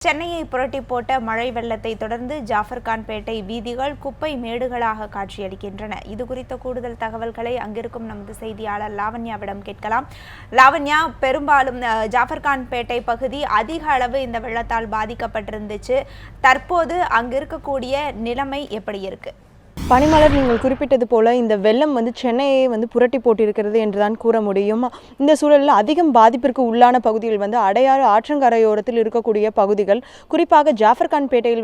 சென்னையை புரட்டி போட்ட மழை வெள்ளத்தை தொடர்ந்து ஜாஃபர்கான்பேட்டை வீதிகள் குப்பை மேடுகளாக காட்சியளிக்கின்றன. இது குறித்த கூடுதல் தகவல்களை அங்கிருக்கும் நமது செய்தியாளர் லாவண்யாவிடம் கேட்கலாம். லாவண்யா, பெரும்பாலும் ஜாஃபர்கான்பேட்டை பகுதி அதிக அளவு இந்த வெள்ளத்தால் பாதிக்கப்பட்டிருந்துச்சு. தற்போது அங்கு இருக்கக்கூடிய நிலைமை எப்படி இருக்கு? பனிமலர், நீங்கள் குறிப்பிட்டது போல இந்த வெள்ளம் சென்னையை புரட்டி போட்டிருக்கிறது என்றுதான் கூற முடியும். இந்த சூழலில் அதிகம் பாதிப்பிற்கு உள்ளான பகுதிகள் அடையாறு ஆற்றங்கரையோரத்தில் இருக்கக்கூடிய பகுதிகள், குறிப்பாக ஜாஃபர்கான்பேட்டையில்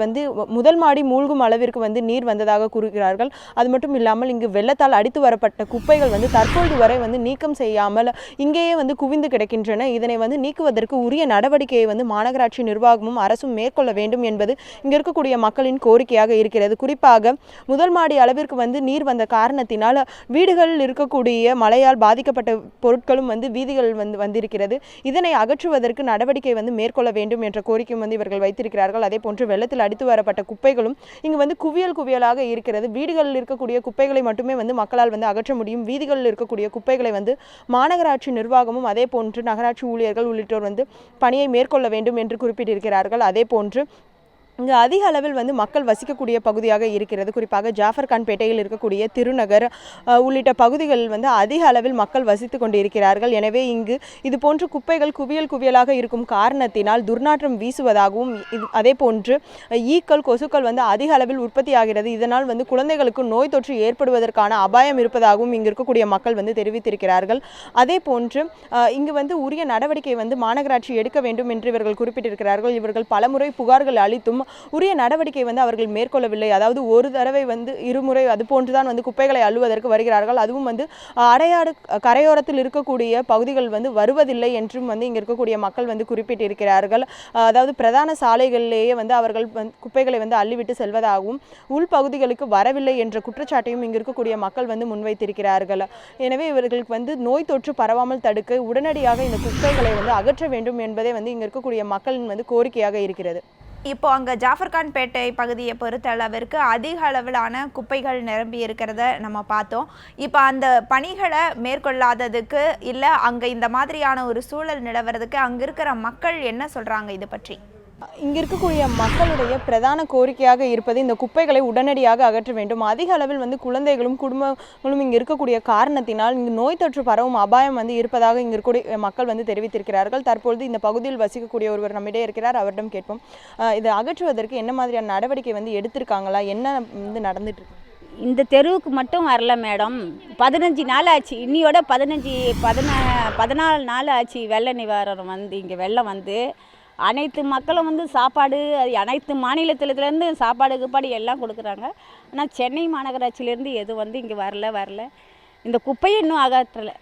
முதல் மாடி மூழ்கும் அளவிற்கு நீர் வந்ததாக கூறுகிறார்கள். அது மட்டும் இல்லாமல் இங்கு வெள்ளத்தால் அடித்து வரப்பட்ட குப்பைகள் தற்பொழுது வரை நீக்கம் செய்யாமல் இங்கேயே குவிந்து கிடக்கின்றன. இதனை நீக்குவதற்கு உரிய நடவடிக்கையை மாநகராட்சி நிர்வாகமும் அரசும் மேற்கொள்ள வேண்டும் என்பது இங்கு இருக்கக்கூடிய மக்களின் கோரிக்கையாக இருக்கிறது. குறிப்பாக முதல் மாடி அளவிற்கு நீர் வந்த காரணத்தினால் வீடுகளில் இருக்கக்கூடிய மழையால் பாதிக்கப்பட்ட பொருட்களும் வீதிகள் வந்திருக்கிறது. இதனை அகற்றுவதற்கு நடவடிக்கை மேற்கொள்ள வேண்டும் என்ற கோரிக்கையும் இவர்கள் வைத்திருக்கிறார்கள். அதே போன்று வெள்ளத்தில் அடித்து வரப்பட்ட குப்பைகளும் இங்கு குவியலாக இருக்கிறது. வீடுகளில் இருக்கக்கூடிய குப்பைகளை மட்டுமே மக்களால் அகற்ற முடியும். வீதிகளில் இருக்கக்கூடிய குப்பைகளை மாநகராட்சி நிர்வாகமும் அதே போன்று நகராட்சி ஊழியர்கள் உள்ளிட்டோர் பணியை மேற்கொள்ள வேண்டும் என்று குறிப்பிட்டிருக்கிறார்கள். அதே போன்று இங்கு அதிக அளவில் மக்கள் வசிக்கக்கூடிய பகுதியாக இருக்கிறது. குறிப்பாக ஜாஃபர்கான்பேட்டையில் இருக்கக்கூடிய திருநகர் உள்ளிட்ட பகுதிகளில் அதிக அளவில் மக்கள் வசித்து கொண்டிருக்கிறார்கள். எனவே இங்கு இது போன்று குப்பைகள் குவியலாக இருக்கும் காரணத்தினால் துர்நாற்றம் வீசுவதாகவும் அதே போன்று ஈக்கள் கொசுக்கள் அதிக அளவில் உற்பத்தி ஆகிறது. இதனால் குழந்தைகளுக்கு நோய் தொற்று ஏற்படுவதற்கான அபாயம் இருப்பதாகவும் இங்கு இருக்கக்கூடிய மக்கள் தெரிவித்திருக்கிறார்கள். அதே போன்று இங்கு உரிய நடவடிக்கை மாநகராட்சி எடுக்க வேண்டும் என்று இவர்கள் குறிப்பிட்டிருக்கிறார்கள். இவர்கள் பலமுறை புகார்கள் அளித்தும் உரிய நடவடிக்கை அவர்கள் மேற்கொள்ளவில்லை. அதாவது ஒரு தடவை இருமுறை அது போன்றுதான் குப்பைகளை அள்ளுவதற்கு வருகிறார்கள். அதுவும் அடையாறு கரையோரத்தில் இருக்கக்கூடிய பகுதிகள் வருவதில்லை என்றும் இங்க இருக்கக்கூடிய மக்கள் குறிப்பிட்டிருக்கிறார்கள். அதாவது பிரதான சாலைகளிலேயே அவர்கள் குப்பைகளை அள்ளிவிட்டு செல்வதாகவும் உள்பகுதிகளுக்கு வரவில்லை என்ற குற்றச்சாட்டையும் இங்கு இருக்கக்கூடிய மக்கள் முன்வைத்திருக்கிறார்கள். எனவே இவர்களுக்கு நோய் தொற்று பரவாமல் தடுக்க உடனடியாக இந்த குப்பைகளை அகற்ற வேண்டும் என்பதே இங்க இருக்கக்கூடிய மக்களின் கோரிக்கையாக இருக்கிறது. இப்போ அங்கே ஜாஃபர்கான்பேட்டை பகுதியை பொறுத்த அளவிற்கு அதிக அளவிலான குப்பைகள் நிரம்பி இருக்கிறத நம்ம பார்த்தோம். இப்போ அந்த பணிகளை மேற்கொள்ளாததுக்கு இல்லை அங்கே இந்த மாதிரியான ஒரு சூழல் நிலவரதுக்கு அங்கே இருக்கிற மக்கள் என்ன சொல்கிறாங்க இது பற்றி? இங்கே இருக்கக்கூடிய மக்களுடைய பிரதான கோரிக்கையாக இருப்பது இந்த குப்பைகளை உடனடியாக அகற்ற வேண்டும். அதிக அளவில் குழந்தைகளும் குடும்பங்களும் இங்கே இருக்கக்கூடிய காரணத்தினால் இங்கு நோய் தொற்று பரவும் அபாயம் இருப்பதாக இங்கே இருக்கக்கூடிய மக்கள் தெரிவித்திருக்கிறார்கள். தற்பொழுது இந்த பகுதியில் வசிக்கக்கூடிய ஒருவர் நம்மிடையே இருக்கிறார், அவரிடம் கேட்போம். இதை அகற்றுவதற்கு என்ன மாதிரியான நடவடிக்கை எடுத்திருக்காங்களா, என்ன நடந்துட்டு இருக்கு? இந்த தெருவுக்கு மட்டும் வரல மேடம். 15 நாள் ஆச்சு. இன்னியோட 14 நாள் ஆச்சு வெள்ள நிவாரணம் இங்கே வெள்ளம் அனைத்து மக்களும் சாப்பாடு அனைத்து மாநிலத்திலேருந்து சாப்பாடு கீப்பாடு எல்லாம் கொடுக்குறாங்க. ஆனால் சென்னை மாநகராட்சியிலேருந்து எதுவும் இங்கே வரல. இந்த குப்பையை இன்னும் அகற்றலை.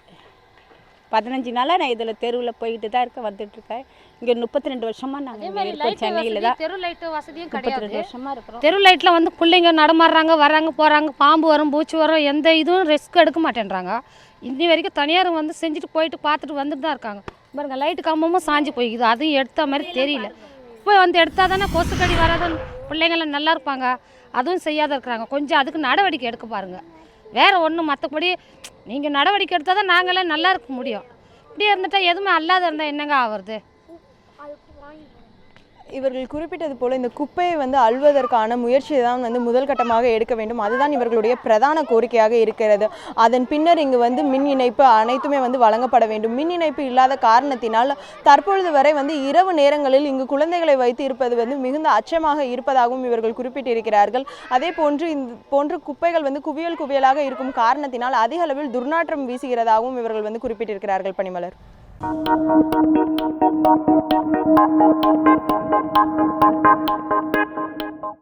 15 நாளாக நான் இதில் தெருவில் போய்கிட்டு தான் வந்துட்டுருக்கேன். இங்கே 32 வருஷமாக நாங்கள் இருக்கோம். சென்னையில் தான் தெரு லைட்டு வசதியும் கிடையாது. 32 வருஷமாக இருக்கிறோம். தெரு லைட்டில் பிள்ளைங்க நடமாடுறாங்க, வராங்க போகிறாங்க, பாம்பு வரும், பூச்சி வரும், எந்த இதுவும் ரிஸ்க் எடுக்க மாட்டேன்றாங்க. இன்னி வரைக்கும் தனியார் செஞ்சுட்டு போயிட்டு பார்த்துட்டு வந்துட்டு தான் இருக்காங்க. பாருங்க, லைட்டு கம்பமும் சாஞ்சு போய்க்குது. அதுவும் எடுத்த மாதிரி தெரியல. குப்பை எடுத்தால் தானே கொசுக்கடி வராதுன்னு பிள்ளைங்களாம் நல்லா இருப்பாங்க. அதுவும் செய்யாத இருக்கிறாங்க. கொஞ்சம் அதுக்கு நடவடிக்கை எடுக்க பாருங்கள். வேறு ஒன்றும் மற்றபடி நீங்கள் நடவடிக்கை எடுத்தால் தான் நாங்களாம் நல்லா இருக்க முடியும். இப்படியே இருந்துட்டால் எதுவுமே அல்லாத இருந்தால் என்னங்க ஆகுறது? இவர்கள் குறிப்பிட்டது போல இந்த குப்பையை அள்ளுவதற்கான முயற்சியை தான் முதல் கட்டமாக எடுக்க வேண்டும். அதுதான் இவர்களுடைய பிரதான கோரிக்கையாக இருக்கிறது. அதன் பின்னர் இங்கு மின் இணைப்பு அனைத்துமே வழங்கப்பட வேண்டும். மின் இணைப்பு இல்லாத காரணத்தினால் தற்பொழுது வரை இரவு நேரங்களில் இங்கு குழந்தைகளை வைத்து இருப்பது மிகுந்த அச்சமாக இருப்பதாகவும் இவர்கள் குறிப்பிட்டிருக்கிறார்கள். அதே போன்று இந்த போன்ற குப்பைகள் குவியலாக இருக்கும் காரணத்தினால் அதிக அளவில் துர்நாற்றம் வீசுகிறதாகவும் இவர்கள் குறிப்பிட்டிருக்கிறார்கள். பனிமலர். Thank you.